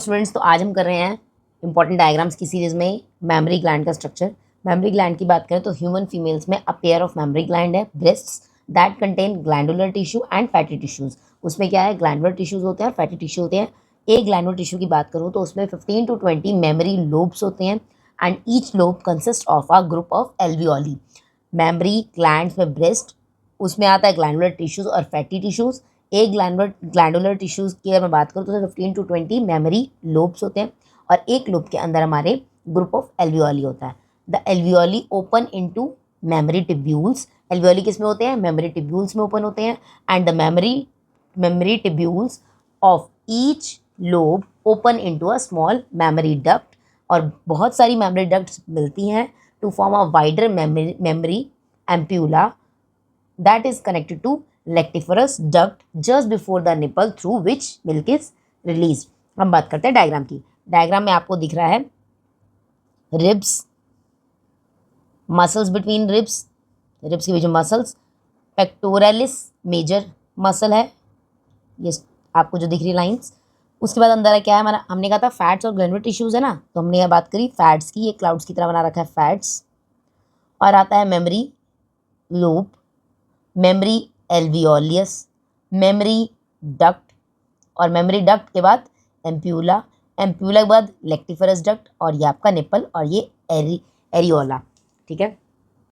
Students, तो आज हम कर रहे हैं इंपॉर्टेंट डायग्राम्स की सीरीज में मेमोरी ग्लैंड का स्ट्रक्चर। मेमोरी ग्लैंड की बात करें तो ह्यूमन फीमेल्स में a pair of mammary gland है, breasts that contain glandular tissue and fatty tissues. उसमें क्या है, ग्लैंडुलर टिश्यूज होते हैं और फैटी टिश्यू होते हैं। एक ग्लैंडुलर टिश्यू की बात करूँ तो उसमें 15 to 20 मेमोरी लोब्स होते हैं and each lobe consist of a group of alveoli. Mammary glands में ब्रेस्ट, उसमें आता है ग्लैंडुलर टिश्यूज और फैटी टिश्यूज। एक ग्लैंडुलर टिश्यूज की अगर मैं बात करूँ तो 15 to 20 मेमोरी लोब्स होते हैं और एक लोब के अंदर हमारे ग्रुप ऑफ एल्वियोली होता है। The alveoli open into memory tubules. Alveoli किस में होते हैं, मेमोरी टिब्यूल्स में ओपन होते हैं and the mammary tubules of each lobe open into a small mammary duct. और बहुत सारी मेमोरी डक्ट्स मिलती हैं to form a wider mammary ampulla that is connected to lactiferous duct just before the nipple through which milk is released। हम बात करते हैं diagram की। डायग्राम में आपको दिख रहा है ribs, muscles between ribs, ribs के बीच में मसल्स, पेक्टोरलिस मेजर मसल है ये आपको जो दिख रही लाइंस। उसके बाद अंदर क्या है हमारा, हमने कहा था फैट्स और ग्लैंडुलर टिश्यूज है ना, तो हमने यह बात करी फैट्स की। ये क्लाउड्स की तरह बना रखा है फैट्स। और आता है mammary lobe, mammary alveolus, mammary duct और मेमोरी डक्ट के बाद एम्प्यूला, एम्प्यूला के बाद लेक्टिफरस डक्ट और ये आपका निपल और ये एरियोला। ठीक है।